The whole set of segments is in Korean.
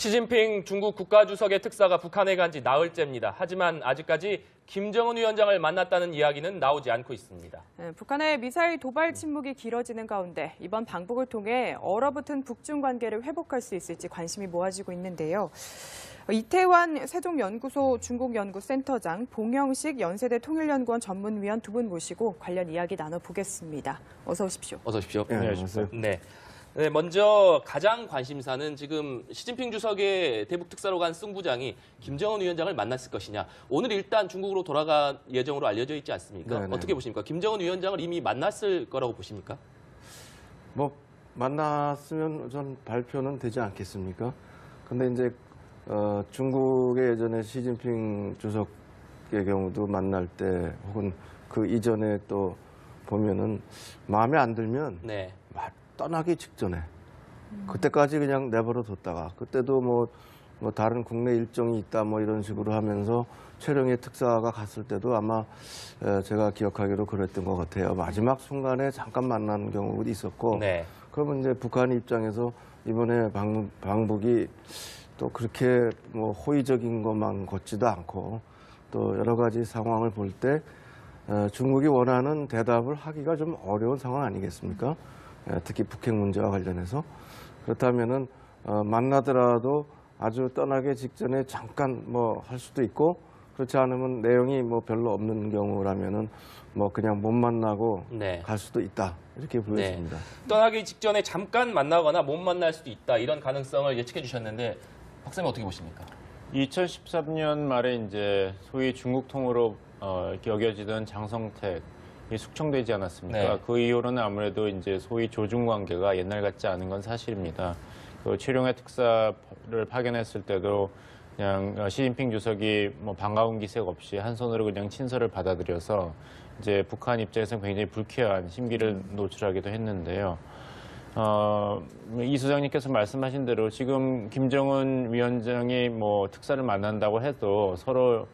시진핑 중국 국가주석의 특사가 북한에 간 지 나흘째입니다. 하지만 아직까지 김정은 위원장을 만났다는 이야기는 나오지 않고 있습니다. 북한의 미사일 도발 침묵이 길어지는 가운데 이번 방북을 통해 얼어붙은 북중 관계를 회복할 수 있을지 관심이 모아지고 있는데요. 이태환 세종연구소 중국연구센터장, 봉영식 연세대 통일연구원 전문위원 두 분 모시고 관련 이야기 나눠보겠습니다. 어서 오십시오. 어서 오십시오. 네, 안녕하세요. 네, 먼저 가장 관심사는 지금 시진핑 주석의 대북 특사로 간 승 부장이 김정은 위원장을 만났을 것이냐. 오늘 일단 중국으로 돌아갈 예정으로 알려져 있지 않습니까? 네네. 어떻게 보십니까? 김정은 위원장을 이미 만났을 거라고 보십니까? 뭐 만났으면 전 발표는 되지 않겠습니까? 근데 이제 중국의 예전에 시진핑 주석의 경우도 만날 때 혹은 그 이전에 또 보면은 마음에 안 들면 네. 떠나기 직전에 그때까지 그냥 내버려 뒀다가 그때도 뭐 다른 국내 일정이 있다 뭐 이런 식으로 하면서 최령의 특사가 갔을 때도 아마 제가 기억하기로 그랬던 것 같아요. 마지막 순간에 잠깐 만난 경우도 있었고 네. 그러면 이제 북한 입장에서 이번에 방북이 또 그렇게 뭐 호의적인 것만 걷지도 않고 또 여러 가지 상황을 볼 때 중국이 원하는 대답을 하기가 좀 어려운 상황 아니겠습니까? 특히 북핵 문제와 관련해서 그렇다면은 만나더라도 아주 떠나기 직전에 잠깐 뭐 할 수도 있고 그렇지 않으면 내용이 뭐 별로 없는 경우라면은 뭐 그냥 못 만나고 네. 갈 수도 있다 이렇게 보여집니다. 떠나기 직전에 잠깐 만나거나 못 만날 수도 있다 이런 가능성을 예측해 주셨는데 박사님 어떻게 보십니까? 2013년 말에 이제 소위 중국 통으로 여겨지던 장성택 이 숙청되지 않았습니까? 네. 그 이후로는 아무래도 이제 소위 조중 관계가 옛날 같지 않은 건 사실입니다. 그 최룡해 특사를 파견했을 때도 그냥 시진핑 주석이 뭐 반가운 기색 없이 한 손으로 그냥 친서를 받아들여서 이제 북한 입장에서는 굉장히 불쾌한 심기를 노출하기도 했는데요. 이 소장님께서 말씀하신 대로 지금 김정은 위원장이 뭐 특사를 만난다고 해도 서로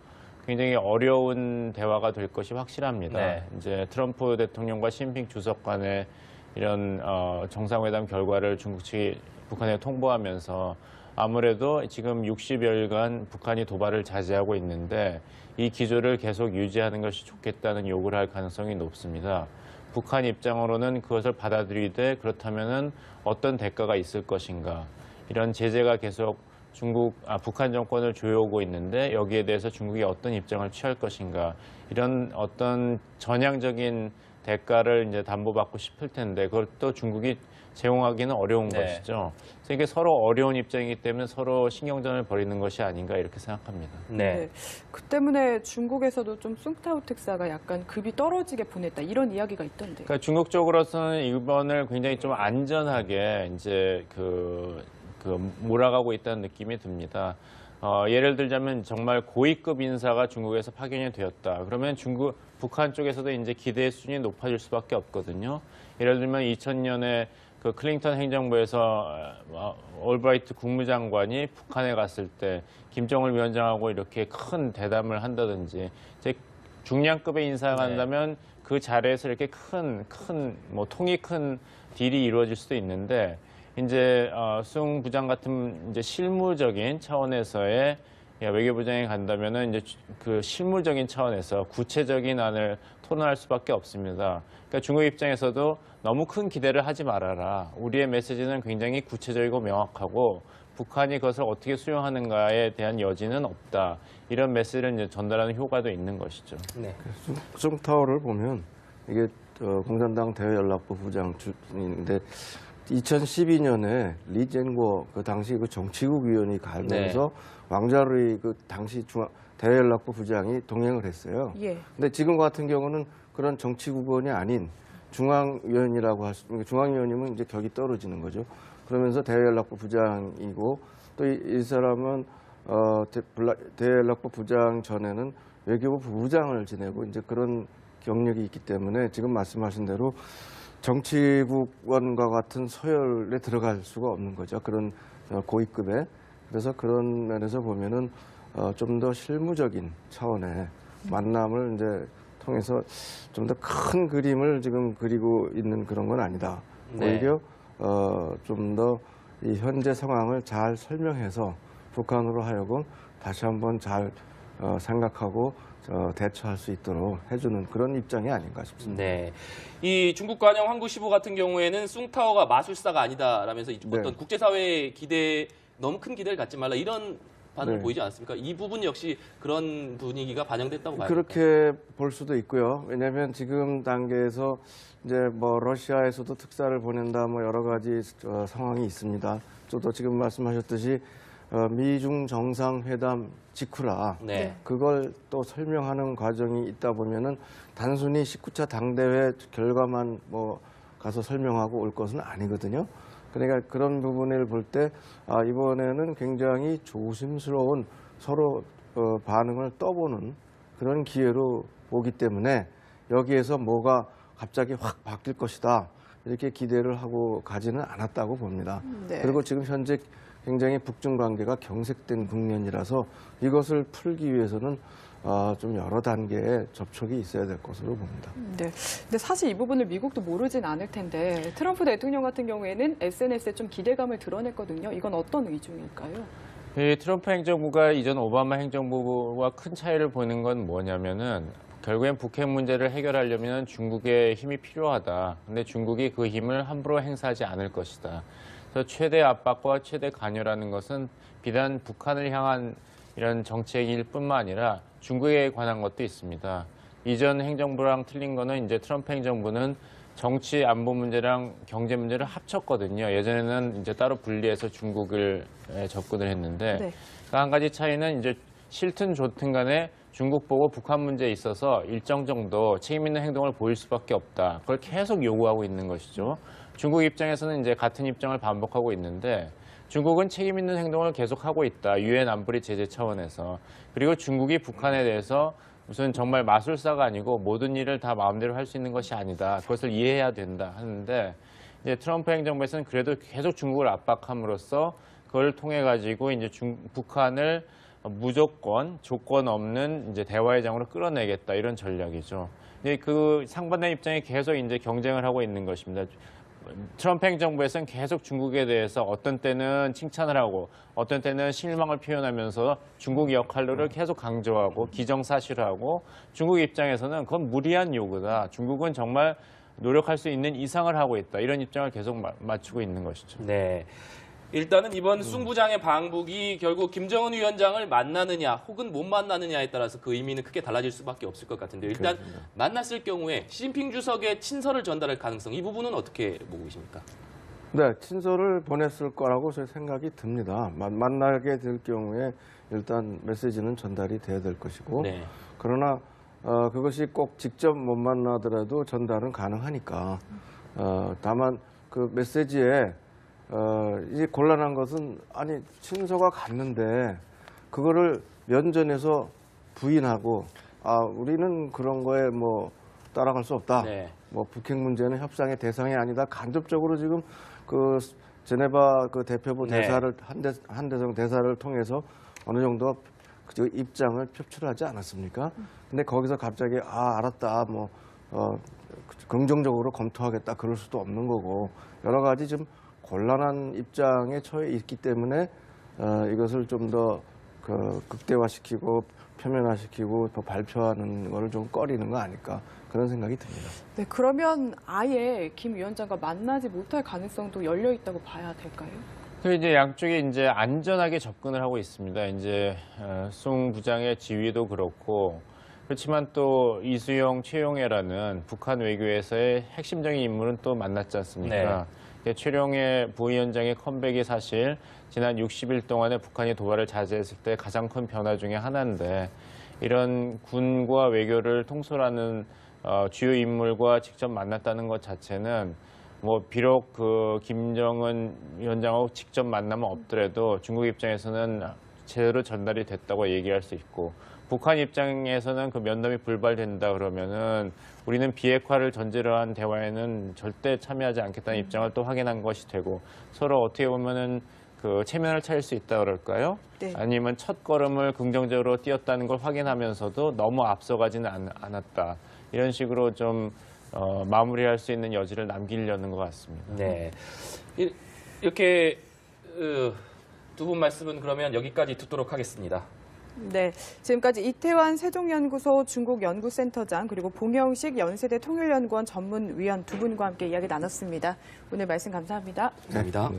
굉장히 어려운 대화가 될 것이 확실합니다. 네. 이제 트럼프 대통령과 시진핑 주석 간의 이런 정상회담 결과를 중국 측이 북한에 통보하면서 아무래도 지금 60여일간 북한이 도발을 자제하고 있는데 이 기조를 계속 유지하는 것이 좋겠다는 요구를 할 가능성이 높습니다. 북한 입장으로는 그것을 받아들이되 그렇다면은 어떤 대가가 있을 것인가. 이런 제재가 계속 북한 정권을 조여오고 있는데 여기에 대해서 중국이 어떤 입장을 취할 것인가. 이런 어떤 전향적인 대가를 이제 담보받고 싶을 텐데 그걸 또 중국이 제공하기는 어려운 네. 것이죠. 그래서 이게 서로 어려운 입장이기 때문에 서로 신경전을 벌이는 것이 아닌가 이렇게 생각합니다. 네. 그 때문에 중국에서도 좀 숭타오 특사가 약간 급이 떨어지게 보냈다 이런 이야기가 있던데. 그러니까 중국 쪽으로서는 이번을 굉장히 좀 안전하게 이제 몰아가고 있다는 느낌이 듭니다. 예를 들자면 정말 고위급 인사가 중국에서 파견이 되었다. 그러면 북한 쪽에서도 이제 기대의 수준이 높아질 수밖에 없거든요. 예를 들면 2000년에 그 클린턴 행정부에서 올브라이트 국무장관이 북한에 갔을 때 김정은 위원장하고 이렇게 큰 대담을 한다든지 이제 중량급의 인사가 간다면 그 자리에서 이렇게 뭐 통이 큰 딜이 이루어질 수도 있는데 이제 수ung 부장 같은 이제 실무적인 차원에서의 외교부장이 간다면은 이제 그 실무적인 차원에서 구체적인 안을 토론할 수밖에 없습니다. 그러니까 중국 입장에서도 너무 큰 기대를 하지 말아라. 우리의 메시지는 굉장히 구체적이고 명확하고 북한이 그것을 어떻게 수용하는가에 대한 여지는 없다. 이런 메시지를 이제 전달하는 효과도 있는 것이죠. 네. 숭타오를 보면 이게 공산당 대외연락부 부장인데 2012년에 리젠고 그 당시 그 정치국 위원이 가면서 왕자루이 그 당시 대외연락부 부장이 동행을 했어요. 예. 근데 지금 같은 경우는 그런 정치국원이 아닌 중앙위원이라고 중앙위원이면 이제 격이 떨어지는 거죠. 그러면서 대외연락부 부장이고 또 이 사람은 대외연락부 부장 전에는 외교부 부부장을 지내고 이제 그런 경력이 있기 때문에 지금 말씀하신 대로 정치국원과 같은 서열에 들어갈 수가 없는 거죠. 그런 고위급에. 그래서 그런 면에서 보면은 좀 더 실무적인 차원의 만남을 이제 통해서 좀 더 큰 그림을 지금 그리고 있는 그런 건 아니다. 네. 오히려 좀 더 이 현재 상황을 잘 설명해서 북한으로 하여금 다시 한번 잘 생각하고 대처할 수 있도록 해주는 그런 입장이 아닌가 싶습니다. 네. 이 중국 관영 황구시보 같은 경우에는 숭타오가 마술사가 아니다라면서 어떤 네. 국제사회의 기대 너무 큰 기대를 갖지 말라 이런 반응을 네. 보이지 않습니까? 이 부분 역시 그런 분위기가 반영됐다고 봐요. 그렇게 볼 수도 있고요. 왜냐하면 지금 단계에서 이제 뭐 러시아에서도 특사를 보낸다 뭐 여러 가지 상황이 있습니다. 저도 지금 말씀하셨듯이 미중 정상회담 직후라 네. 그걸 또 설명하는 과정이 있다 보면은 단순히 19차 당대회 결과만 뭐 가서 설명하고 올 것은 아니거든요. 그러니까 그런 부분을 볼 때 이번에는 굉장히 조심스러운 서로 반응을 떠보는 그런 기회로 보기 때문에 여기에서 뭐가 갑자기 확 바뀔 것이다 이렇게 기대를 하고 가지는 않았다고 봅니다. 네. 그리고 지금 현재 굉장히 북중 관계가 경색된 국면이라서 이것을 풀기 위해서는 좀 여러 단계의 접촉이 있어야 될 것으로 봅니다. 네. 근데 사실 이 부분을 미국도 모르진 않을 텐데 트럼프 대통령 같은 경우에는 SNS에 좀 기대감을 드러냈거든요. 이건 어떤 의중일까요? 이 트럼프 행정부가 이전 오바마 행정부와 큰 차이를 보이는 건 뭐냐면은 결국엔 북핵 문제를 해결하려면 중국의 힘이 필요하다. 근데 중국이 그 힘을 함부로 행사하지 않을 것이다. 그래서 최대 압박과 최대 관여라는 것은 비단 북한을 향한 이런 정책일 뿐만 아니라 중국에 관한 것도 있습니다. 이전 행정부랑 틀린 거는 이제 트럼프 행정부는 정치 안보 문제랑 경제 문제를 합쳤거든요. 예전에는 이제 따로 분리해서 중국을 접근을 했는데 네. 그 한 가지 차이는 이제 싫든 좋든 간에 중국 보고 북한 문제에 있어서 일정 정도 책임 있는 행동을 보일 수밖에 없다. 그걸 계속 요구하고 있는 것이죠. 중국 입장에서는 이제 같은 입장을 반복하고 있는데 중국은 책임 있는 행동을 계속하고 있다. 유엔 안보리 제재 차원에서. 그리고 중국이 북한에 대해서 무슨 정말 마술사가 아니고 모든 일을 다 마음대로 할 수 있는 것이 아니다. 그것을 이해해야 된다 하는데 이제 트럼프 행정부에서는 그래도 계속 중국을 압박함으로써 그걸 통해 가지고 이제 북한을 무조건 조건 없는 이제 대화의 장으로 끌어내겠다 이런 전략이죠. 근데 그 상반된 입장이 계속 이제 경쟁을 하고 있는 것입니다. 트럼프 행정부에서는 계속 중국에 대해서 어떤 때는 칭찬을 하고 어떤 때는 실망을 표현하면서 중국 역할로를 계속 강조하고 기정사실화하고 중국 입장에서는 그건 무리한 요구다. 중국은 정말 노력할 수 있는 이상을 하고 있다. 이런 입장을 계속 맞추고 있는 것이죠. 네. 일단은 이번 숭부장의 방북이 결국 김정은 위원장을 만나느냐 혹은 못 만나느냐에 따라서 그 의미는 크게 달라질 수밖에 없을 것 같은데 일단 그렇습니다. 만났을 경우에 시진핑 주석의 친서를 전달할 가능성 이 부분은 어떻게 보고 계십니까? 네, 친서를 보냈을 거라고 제 생각이 듭니다. 만나게 될 경우에 일단 메시지는 전달이 돼야 될 것이고 네. 그러나 그것이 꼭 직접 못 만나더라도 전달은 가능하니까 다만 그 메시지에 이제 곤란한 것은 아니 친서가 갔는데 그거를 면전에서 부인하고 우리는 그런 거에 뭐 따라갈 수 없다. 네. 뭐 북핵 문제는 협상의 대상이 아니다. 간접적으로 지금 그 제네바 그 대표부 네. 대사를 한대성 대사를 통해서 어느 정도 그 입장을 표출하지 않았습니까? 근데 거기서 갑자기 알았다. 뭐 긍정적으로 검토하겠다. 그럴 수도 없는 거고 여러 가지 좀 곤란한 입장에 처해 있기 때문에 이것을 좀 더 극대화시키고 표면화시키고 더 발표하는 거를 좀 꺼리는 거 아닐까 그런 생각이 듭니다. 네, 그러면 아예 김 위원장과 만나지 못할 가능성도 열려 있다고 봐야 될까요? 그 이제 양쪽이 이제 안전하게 접근을 하고 있습니다. 이제 송 부장의 지위도 그렇고 그렇지만 또 이수영, 최용해라는 북한 외교에서의 핵심적인 인물은 또 만났지 않습니까? 최룡해 부위원장의 컴백이 사실 지난 60일 동안에 북한이 도발을 자제했을 때 가장 큰 변화 중에 하나인데 이런 군과 외교를 통솔하는 주요 인물과 직접 만났다는 것 자체는 뭐 비록 그 김정은 위원장하고 직접 만나면 없더라도 중국 입장에서는 제대로 전달이 됐다고 얘기할 수 있고 북한 입장에서는 그 면담이 불발된다 그러면은 우리는 비핵화를 전제로 한 대화에는 절대 참여하지 않겠다는 입장을 또 확인한 것이 되고 서로 어떻게 보면은 그 체면을 차릴 수 있다 그럴까요? 네. 아니면 첫 걸음을 긍정적으로 뛰었다는 걸 확인하면서도 너무 앞서가지는 않았다. 이런 식으로 좀 마무리할 수 있는 여지를 남기려는 것 같습니다. 네. 이렇게 두 분 말씀은 그러면 여기까지 듣도록 하겠습니다. 네, 지금까지 이태환 세종연구소 중국연구센터장 그리고 봉영식 연세대 통일연구원 전문위원 두 분과 함께 이야기 나눴습니다. 오늘 말씀 감사합니다. 감사합니다.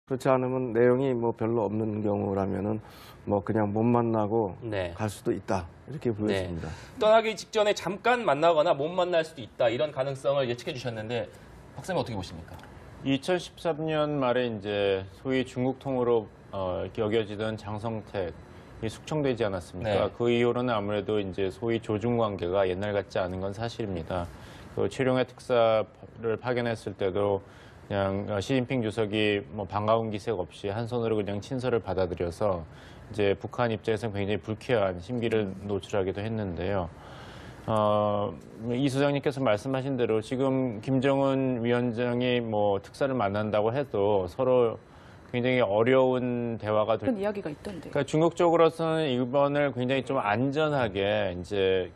그렇지 않으면 내용이 뭐 별로 없는 경우라면은 뭐 그냥 못 만나고 네. 갈 수도 있다 이렇게 보였습니다. 떠나기 직전에 잠깐 만나거나 못 만날 수도 있다 이런 가능성을 예측해 주셨는데 박사님 어떻게 보십니까? 2013년 말에 이제 소위 중국통으로 이렇게 여겨지던 장성택이 숙청되지 않았습니까? 네. 그 이후로는 아무래도 이제 소위 조중 관계가 옛날 같지 않은 건 사실입니다. 그 최룡해 특사를 파견했을 때도 그냥 시진핑 주석이 뭐 반가운 기색 없이 한 손으로 그냥 친서를 받아들여서 이제 북한 입장에서는 굉장히 불쾌한 심기를 노출하기도 했는데요. 이 소장님께서 말씀하신 대로 지금 김정은 위원장이 뭐 특사를 만난다고 해도 서로 굉장히 어려운 대화가 될. 그런 이야기가 있던데. 그러니까 중국 쪽으로서는 이번을 굉장히 좀 안전하게 이제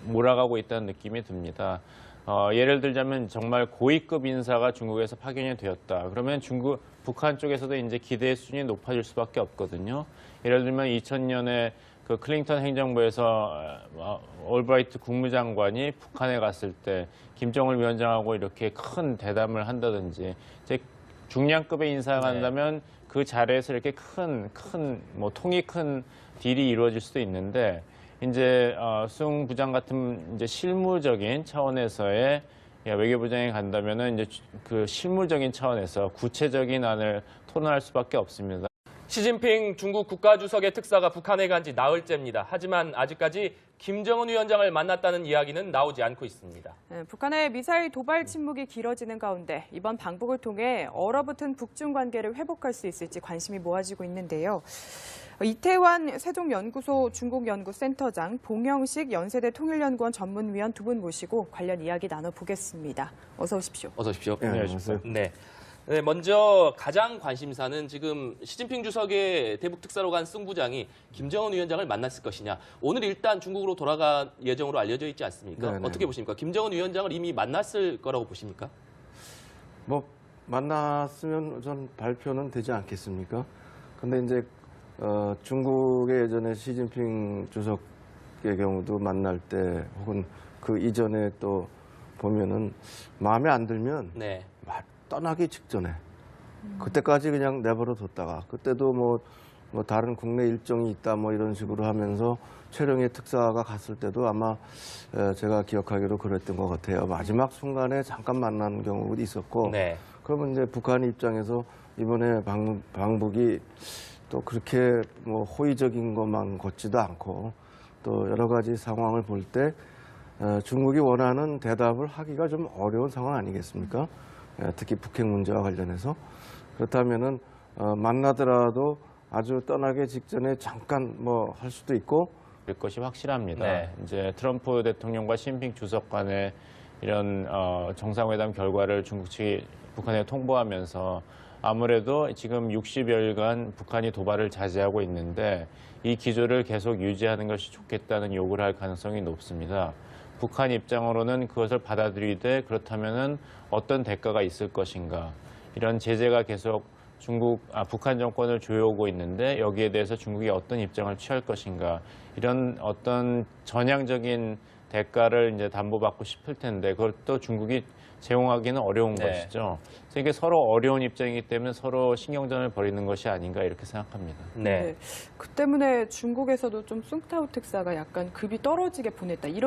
몰아가고 있다는 느낌이 듭니다. 예를 들자면 정말 고위급 인사가 중국에서 파견이 되었다. 그러면 북한 쪽에서도 이제 기대의 수준이 높아질 수밖에 없거든요. 예를 들면 2000년에 그 클린턴 행정부에서 올브라이트 국무장관이 북한에 갔을 때 김정일 위원장하고 이렇게 큰 대담을 한다든지 이제 중량급의 인사가 간다면 그 자리에서 이렇게 뭐 통이 큰 딜이 이루어질 수도 있는데 이제 수응 부장 같은 이제 실무적인 차원에서의 외교부장이 간다면은 이제 그 실무적인 차원에서 구체적인 안을 토론할 수밖에 없습니다. 시진핑 중국 국가주석의 특사가 북한에 간 지 나흘째입니다. 하지만 아직까지 김정은 위원장을 만났다는 이야기는 나오지 않고 있습니다. 네, 북한의 미사일 도발 침묵이 길어지는 가운데 이번 방북을 통해 얼어붙은 북중 관계를 회복할 수 있을지 관심이 모아지고 있는데요. 이태환 세종연구소 중국연구센터장, 봉영식 연세대 통일연구원 전문위원 두 분 모시고 관련 이야기 나눠보겠습니다. 어서 오십시오. 어서 오십시오. 네, 안녕하세요. 네. 네, 먼저 가장 관심사는 지금 시진핑 주석의 대북 특사로 간 승부장이 김정은 위원장을 만났을 것이냐. 오늘 일단 중국으로 돌아갈 예정으로 알려져 있지 않습니까? 네네. 어떻게 보십니까? 김정은 위원장을 이미 만났을 거라고 보십니까? 뭐 만났으면 전 발표는 되지 않겠습니까? 근데 이제 중국의 예전에 시진핑 주석의 경우도 만날 때 혹은 그 이전에 또 보면은 마음에 안 들면 네. 떠나기 직전에 그때까지 그냥 내버려 뒀다가 그때도 뭐 다른 국내 일정이 있다 뭐 이런 식으로 하면서 최룡해 특사가 갔을 때도 아마 제가 기억하기로 그랬던 것 같아요. 마지막 순간에 잠깐 만난 경우도 있었고 네. 그러면 이제 북한 입장에서 이번에 방북이 또 그렇게 뭐 호의적인 것만 걷지도 않고 또 여러 가지 상황을 볼 때 중국이 원하는 대답을 하기가 좀 어려운 상황 아니겠습니까? 특히 북핵 문제와 관련해서 그렇다면은 만나더라도 아주 떠나기 직전에 잠깐 뭐 할 수도 있고 될 것이 확실합니다. 네. 이제 트럼프 대통령과 시진핑 주석 간의 이런 정상회담 결과를 중국 측이 북한에 통보하면서 아무래도 지금 60여일간 북한이 도발을 자제하고 있는데 이 기조를 계속 유지하는 것이 좋겠다는 요구를 할 가능성이 높습니다. 북한 입장으로는 그것을 받아들이되 그렇다면은 어떤 대가가 있을 것인가. 이런 제재가 계속 북한 정권을 조여오고 있는데 여기에 대해서 중국이 어떤 입장을 취할 것인가. 이런 어떤 전향적인 대가를 이제 담보받고 싶을 텐데 그걸 또 중국이 제공하기는 어려운 것이죠. 그래서 이게 서로 어려운 입장이기 때문에 서로 신경전을 벌이는 것이 아닌가 이렇게 생각합니다. 네. 그 때문에 중국에서도 좀 숭타오 특사가 약간 급이 떨어지게 보냈다. 이런